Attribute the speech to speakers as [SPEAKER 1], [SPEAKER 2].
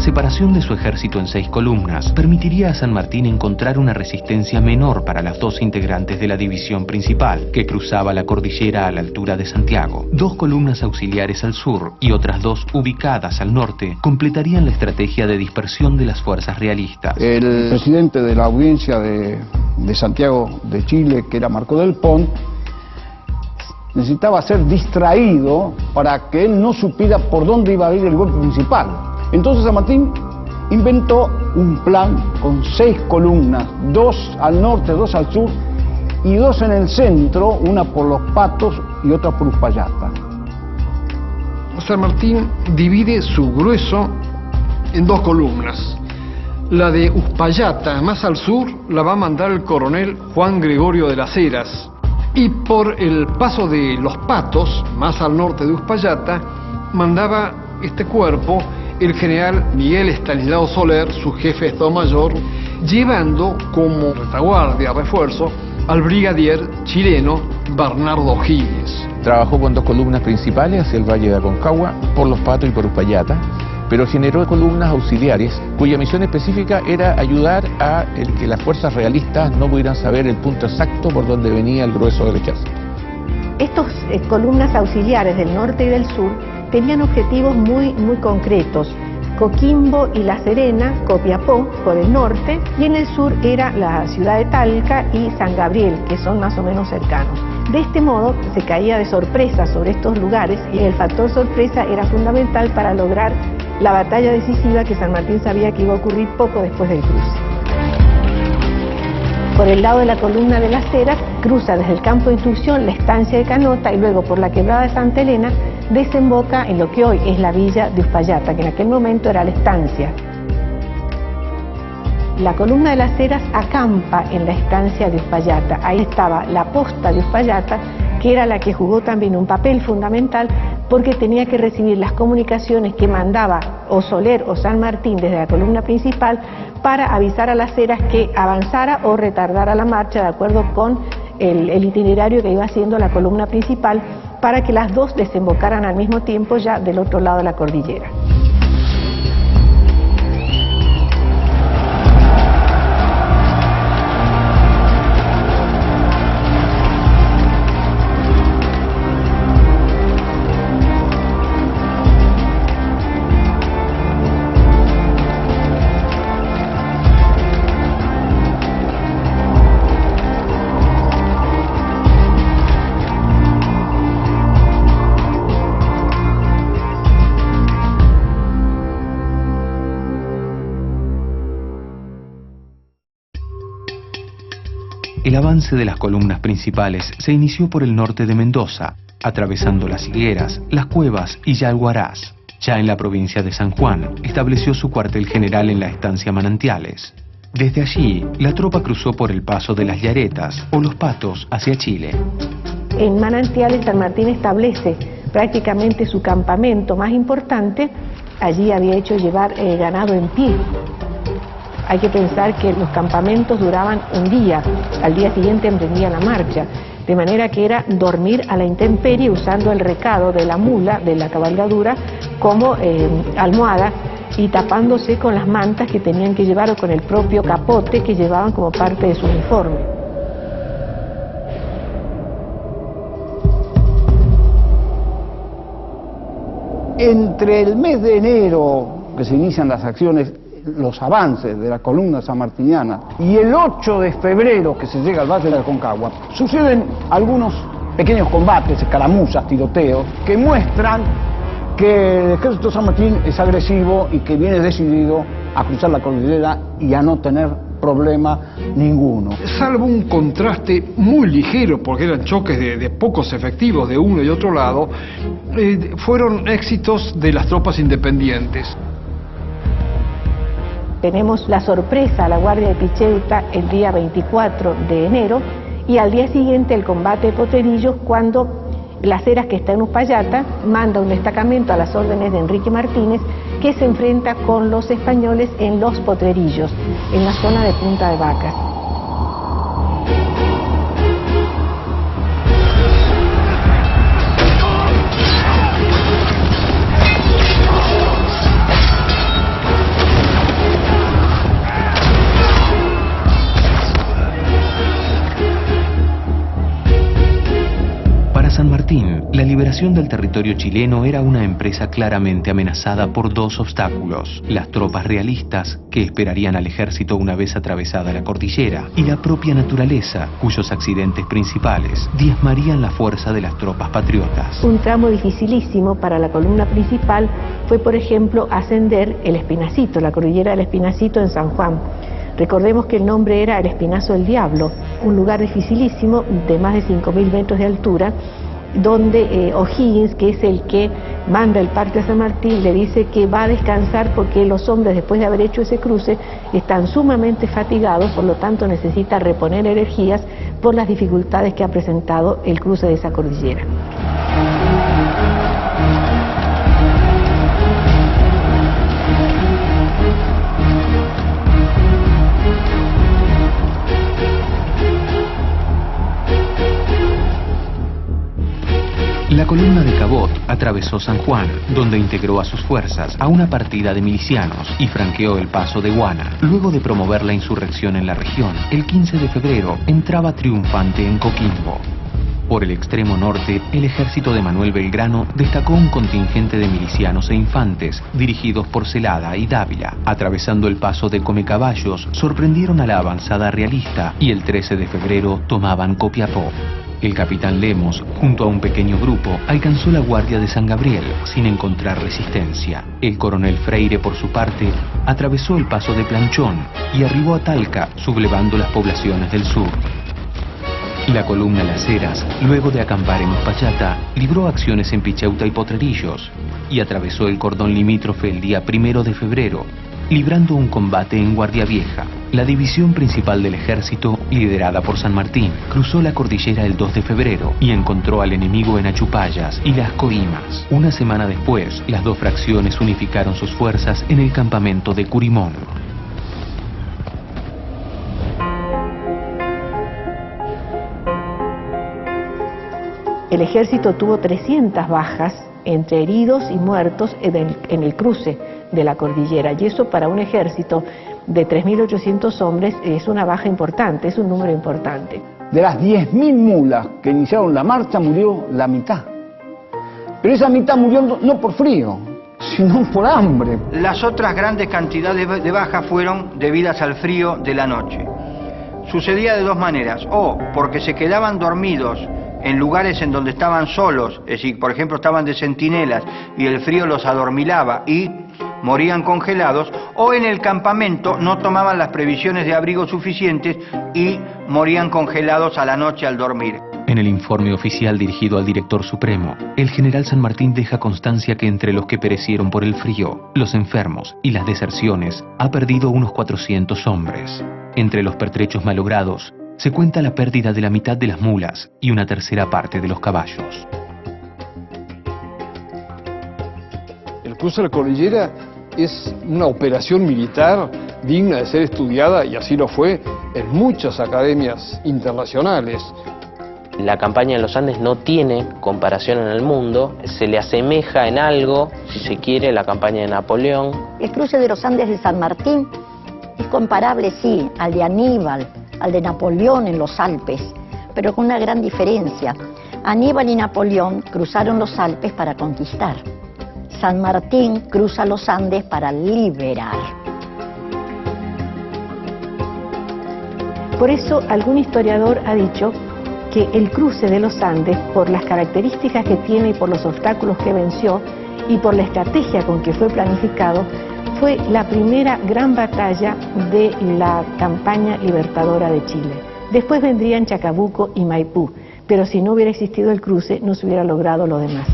[SPEAKER 1] separación de su ejército en 6 columnas permitiría a San Martín encontrar una resistencia menor para las 2 integrantes de la división principal, que cruzaba la cordillera a la altura de Santiago. 2 columnas auxiliares al sur y otras 2 ubicadas al norte completarían la estrategia de dispersión de las fuerzas realistas.
[SPEAKER 2] El presidente de la audiencia de Santiago de Chile, que era Marco del Pont, necesitaba ser distraído para que él no supiera por dónde iba a ir el golpe principal. Entonces San Martín inventó un plan con 6 columnas, 2 al norte, 2 al sur y 2 en el centro, una por Los Patos y otra por Uspallata.
[SPEAKER 3] San Martín divide su grueso en 2 columnas. La de Uspallata, más al sur, la va a mandar el coronel Juan Gregorio de las Heras. Y por el paso de Los Patos, más al norte de Uspallata, mandaba este cuerpo el general Miguel Estanislao Soler, su jefe de Estado Mayor, llevando como retaguardia, refuerzo, al brigadier chileno Bernardo O'Higgins.
[SPEAKER 4] Trabajó con 2 columnas principales hacia el Valle de Aconcagua, por Los Patos y por Uspallata, pero generó columnas auxiliares cuya misión específica era ayudar a que las fuerzas realistas no pudieran saber el punto exacto por donde venía el grueso del ejército.
[SPEAKER 5] Estas columnas auxiliares del norte y del sur tenían objetivos muy concretos. Coquimbo y La Serena, Copiapó por el norte, y en el sur era la ciudad de Talca y San Gabriel, que son más o menos cercanos. De este modo se caía de sorpresa sobre estos lugares y el factor sorpresa era fundamental para lograr la batalla decisiva que San Martín sabía que iba a ocurrir poco después del cruce. Por el lado de la columna de Las Heras, cruza desde el campo de instrucción la estancia de Canota y luego por la quebrada de Santa Elena desemboca en lo que hoy es la villa de Uspallata, que en aquel momento era la estancia. La columna de Las Heras acampa en la estancia de Uspallata. Ahí estaba la posta de Uspallata, que era la que jugó también un papel fundamental porque tenía que recibir las comunicaciones que mandaba o Soler o San Martín desde la columna principal para avisar a Las Heras que avanzara o retardara la marcha de acuerdo con el itinerario que iba haciendo la columna principal para que las 2 desembocaran al mismo tiempo ya del otro lado de la cordillera.
[SPEAKER 1] El avance de las columnas principales se inició por el norte de Mendoza, atravesando Las Higueras, Las Cuevas y Yalguarás. Ya en la provincia de San Juan, estableció su cuartel general en la estancia Manantiales. Desde allí, la tropa cruzó por el paso de Las Yaretas o Los Patos hacia Chile.
[SPEAKER 5] En Manantiales, San Martín establece prácticamente su campamento más importante. Allí había hecho llevar ganado en pie. Hay que pensar que los campamentos duraban un día, al día siguiente emprendía la marcha, de manera que era dormir a la intemperie usando el recado de la mula, de la cabalgadura, como almohada y tapándose con las mantas que tenían que llevar o con el propio capote que llevaban como parte de su uniforme.
[SPEAKER 2] Entre el mes de enero, que se inician las acciones, los avances de la columna sanmartiniana, y el 8 de febrero, que se llega al Valle de Aconcagua, suceden algunos pequeños combates, escaramuzas, tiroteos, que muestran que el ejército San Martín es agresivo y que viene decidido a cruzar la cordillera y a no tener problema ninguno.
[SPEAKER 3] Salvo un contraste muy ligero, porque eran choques de pocos efectivos de uno y otro lado, fueron éxitos de las tropas independientes.
[SPEAKER 5] Tenemos la sorpresa a la Guardia de Pichéuta el día 24 de enero y al día siguiente el combate de Potrerillos, cuando Las Heras, que está en Uspallata, manda un destacamento a las órdenes de Enrique Martínez que se enfrenta con los españoles en Los Potrerillos, en la zona de Punta de Vacas.
[SPEAKER 1] liberación del territorio chileno era una empresa claramente amenazada por dos obstáculos: las tropas realistas, que esperarían al ejército una vez atravesada la cordillera, y la propia naturaleza, cuyos accidentes principales diezmarían la fuerza de las tropas patriotas.
[SPEAKER 5] Un tramo dificilísimo para la columna principal fue, por ejemplo, ascender el Espinacito, la cordillera del Espinacito en San Juan. Recordemos que el nombre era el Espinazo del Diablo, un lugar dificilísimo de más de 5.000 metros de altura, donde O'Higgins, que es el que manda el parte de San Martín, le dice que va a descansar porque los hombres, después de haber hecho ese cruce, están sumamente fatigados, por lo tanto necesita reponer energías por las dificultades que ha presentado el cruce de esa cordillera.
[SPEAKER 1] La columna de Cabot atravesó San Juan, donde integró a sus fuerzas a una partida de milicianos y franqueó el paso de Guana. Luego de promover la insurrección en la región, el 15 de febrero entraba triunfante en Coquimbo. Por el extremo norte, el ejército de Manuel Belgrano destacó un contingente de milicianos e infantes dirigidos por Celada y Dávila. Atravesando el paso de Comecaballos, sorprendieron a la avanzada realista y el 13 de febrero tomaban Copiapó. El capitán Lemos, junto a un pequeño grupo, alcanzó la guardia de San Gabriel sin encontrar resistencia. El coronel Freire, por su parte, atravesó el paso de Planchón y arribó a Talca, sublevando las poblaciones del sur. La columna Las Heras, luego de acampar en Uspallata, libró acciones en Picheuta y Potrerillos y atravesó el cordón limítrofe el día 1 de febrero, librando un combate en Guardia Vieja. La división principal del ejército, liderada por San Martín, cruzó la cordillera el 2 de febrero y encontró al enemigo en Achupallas y Las Coimas. Una semana después, las dos fracciones unificaron sus fuerzas en el campamento de Curimón.
[SPEAKER 5] El ejército tuvo 300 bajas entre heridos y muertos en el cruce de la cordillera, y eso para un ejército de 3.800 hombres es una baja importante, es un número importante.
[SPEAKER 2] De las 10.000 mulas que iniciaron la marcha murió la mitad. Pero esa mitad murió no por frío, sino por hambre.
[SPEAKER 6] Las otras grandes cantidades de bajas fueron debidas al frío de la noche. Sucedía de dos maneras: o porque se quedaban dormidos en lugares en donde estaban solos, es decir, por ejemplo, estaban de centinelas y el frío los adormilaba y morían congelados, o en el campamento no tomaban las previsiones de abrigo suficientes y morían congelados a la noche al dormir.
[SPEAKER 1] En el informe oficial dirigido al director supremo, el general San Martín deja constancia que entre los que perecieron por el frío, los enfermos y las deserciones, ha perdido unos 400 hombres. Entre los pertrechos malogrados, se cuenta la pérdida de la mitad de las mulas y una tercera parte de los caballos.
[SPEAKER 3] El cruce de la cordillera es una operación militar digna de ser estudiada, y así lo fue en muchas academias internacionales.
[SPEAKER 7] La campaña de los Andes no tiene comparación en el mundo, se le asemeja en algo, si se quiere, la campaña de Napoleón.
[SPEAKER 8] El cruce de los Andes de San Martín es comparable, sí, al de Aníbal, al de Napoleón en los Alpes, pero con una gran diferencia. Aníbal y Napoleón cruzaron los Alpes para conquistar. San Martín cruza los Andes para liberar.
[SPEAKER 5] Por eso algún historiador ha dicho que el cruce de los Andes, por las características que tiene y por los obstáculos que venció y por la estrategia con que fue planificado, fue la primera gran batalla de la campaña libertadora de Chile. Después vendrían Chacabuco y Maipú, pero si no hubiera existido el cruce no se hubiera logrado lo demás.